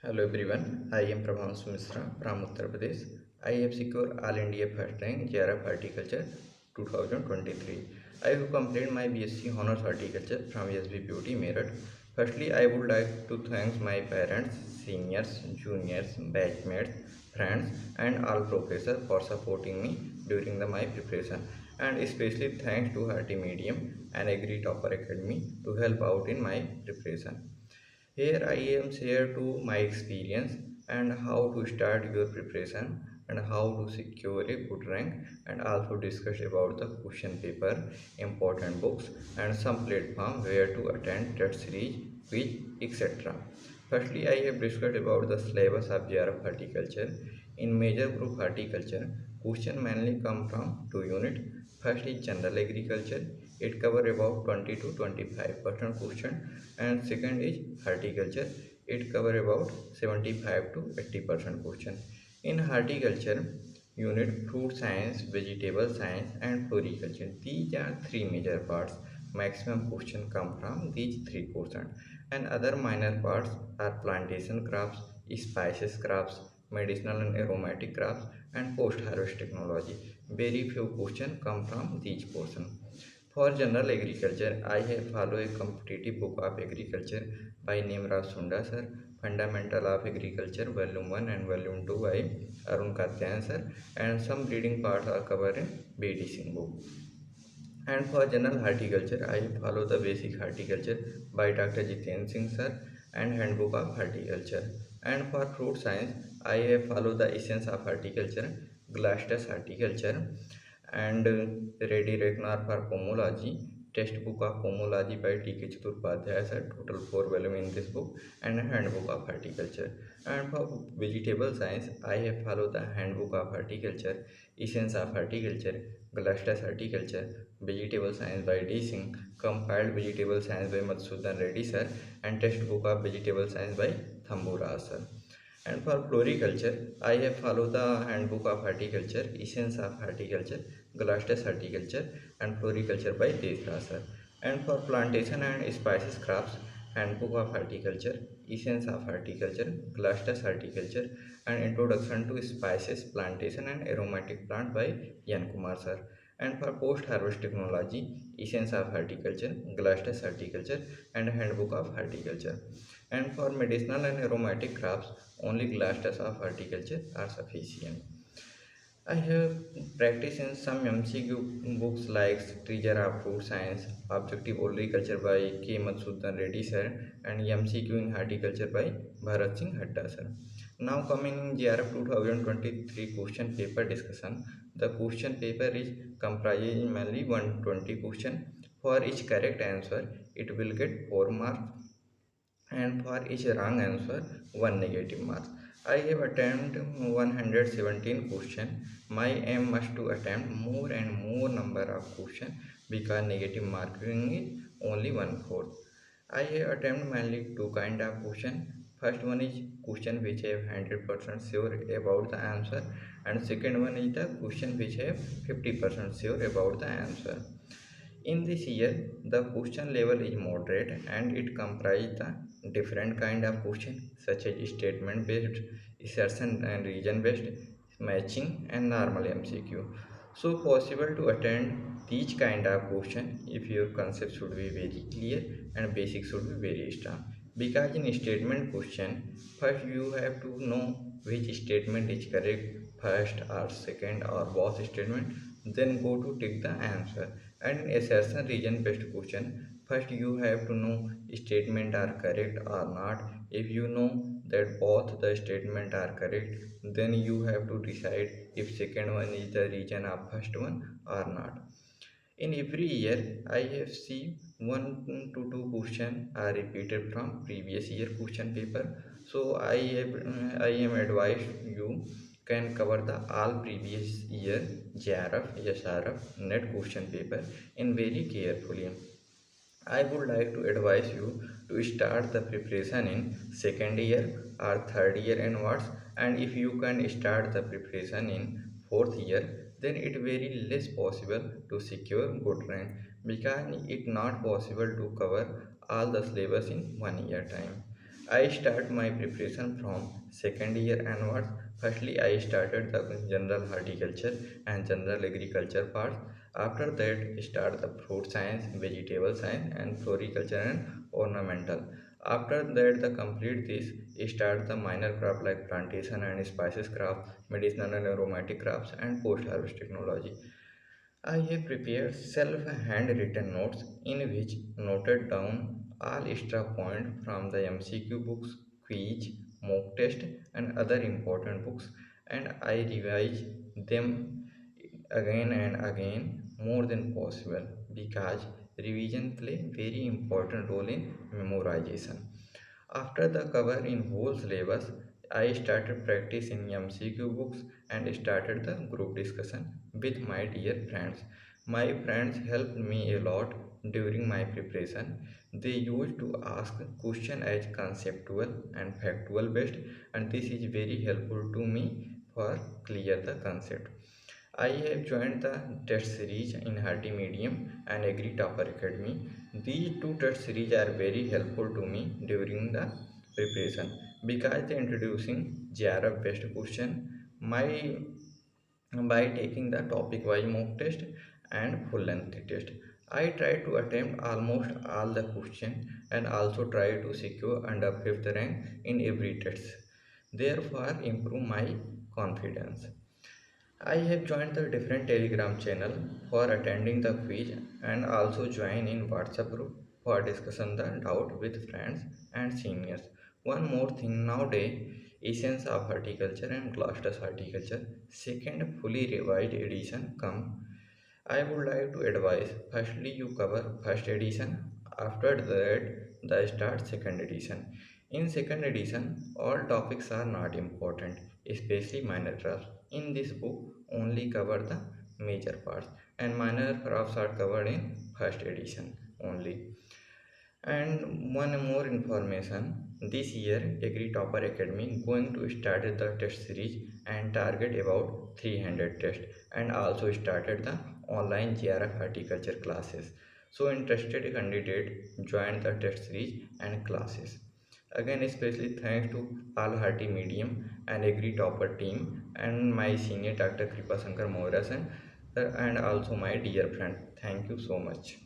Hello everyone, I am Prabhanshu Misra from Uttar Pradesh. I have secured All India First Rank JRF Horticulture 2023. I have completed my BSc Honours Horticulture from SBPOT Meerut. Firstly, I would like to thank my parents, seniors, juniors, batchmates, friends and all professors for supporting me during my preparation, and especially thanks to Harty Medium and Agri Topper Academy to help out in my preparation. Here I am share to my experience and how to start your preparation and how to secure a good rank, and also discuss about the question paper, important books and some platform where to attend test series, quiz, etc. Firstly, I have discussed about the syllabus of JRF Horticulture. In major group horticulture, question mainly come from two units. First is general agriculture. It cover about 20 to 25% question, and second is horticulture. It cover about 75 to 80% question. In horticulture unit, fruit science, vegetable science and floriculture, these are three major parts. Maximum question come from these three portions, and other minor parts are plantation crops, spices crops, medicinal and aromatic crops and post harvest technology. Very few questions come from these portions. For general agriculture, I have followed a competitive book of agriculture by Nimraj Sunda sir, Fundamental of Agriculture, Volume 1 and Volume 2 by Arun Katyan sir, and some reading parts are covered in B.D. Singh book. And for general horticulture, I follow the basic horticulture by Dr. Jiten Singh sir and Handbook of Horticulture. And for fruit science, I have followed the essence of horticulture, Glastus Horticulture, and Reddy Reknar for Pomology, textbook of Pomology by T.K. Chaturpadhyaya sir, total 4 volume in this book, and Handbook of Horticulture. And for vegetable science, I have followed the Handbook of Horticulture, Essence of Horticulture, Glastus Horticulture, Vegetable Science by D. Singh, Compiled Vegetable Science by Madhusudan Reddy sir, and Textbook of Vegetable Science by Thambura sir. And for floriculture, I have followed the Handbook of Horticulture, Essence of Horticulture, Glastus Horticulture, and Floriculture by Desra sir. And for plantation and spices crops, Handbook of Horticulture, Essence of Horticulture, Glastus Horticulture, and Introduction to Spices, Plantation and Aromatic Plant by Yan Kumar sir. And for post-harvest technology, Essence of Horticulture, Glastus Horticulture, and Handbook of Horticulture. And for medicinal and aromatic crops, only Glastus of Horticulture are sufficient. I have practiced in some MCQ books like Treasure of Food Science, Objective Agriculture by K. Madhusudan Reddy sir, and MCQ in Horticulture by Bharat Singh Hadda sir. Now coming in JRF 2023 question paper discussion. The question paper is comprises mainly 120 question. For each correct answer, it will get 4 marks, and for each wrong answer 1 negative mark. I have attempted 117 question. My aim must to attempt more and more number of question because negative marking is only 1/4. I have attempted mainly two kind of question. First one is question which I have 100% sure about the answer, and second one is the question which I have 50% sure about the answer. In this year, the question level is moderate and it comprises the different kind of question such as statement based, assertion and region based, matching and normal MCQ. So possible to attend each kind of question if your concept should be very clear and basic should be very strong. Because in statement question, first you have to know which statement is correct, first or second or both statement, then go to take the answer. And in assertion region based question, first you have to know statement are correct or not. If you know that both the statement are correct, then you have to decide if second one is the region of first one or not. In every year, I have seen 1 to 2 question are repeated from previous year question paper. So I am advised you can cover the all previous year JRF, SRF, net question paper in very carefully. I would like to advise you to start the preparation in second year or third year onwards, and if you can start the preparation in fourth year, then it very less possible to secure good rank because it not possible to cover all the syllabus in 1 year time. I start my preparation from second year onwards. Firstly, I started the general horticulture and general agriculture part. After that, start the fruit science, vegetable science, and floriculture and ornamental. After that, the complete this start the minor craft like plantation and spices craft, medicinal and aromatic crafts, and post harvest technology. I have prepared self-handwritten notes in which noted down all extra points from the MCQ books, quiz, mock test, and other important books, and I revise them again and again more than possible because revision play very important role in memorization. After the cover in whole syllabus, I started practice in MCQ books and started the group discussion with my dear friends. My friends helped me a lot during my preparation. They used to ask question as conceptual and factual based, and this is very helpful to me for clear the concept. I have joined the test series in Hardy Medium and Agri Topper Academy. These two test series are very helpful to me during the preparation because they introducing GRF based question. My by taking the topic wise mock test and full length test. I try to attempt almost all the question and also try to secure under fifth rank in every test. Therefore, improve my confidence. I have joined the different Telegram channel for attending the quiz and also join in WhatsApp group for discussing the doubt with friends and seniors. One more thing nowadays, Essence of Horticulture and Gloucester's Horticulture second fully revised edition come. I would like to advise firstly you cover first edition, after that the start second edition. In second edition, all topics are not important, especially minor crafts. In this book, only cover the major parts, and minor crafts are covered in first edition only. And one more information, this year Agri Topper Academy going to start the test series and target about 300 tests, and also started the online GRF horticulture classes. So interested candidate join the test series and classes. Again, especially thanks to all Hardy Medium and Agri Topper team and my senior Dr. Kripa Shankar Morasan and also my dear friend. Thank you so much.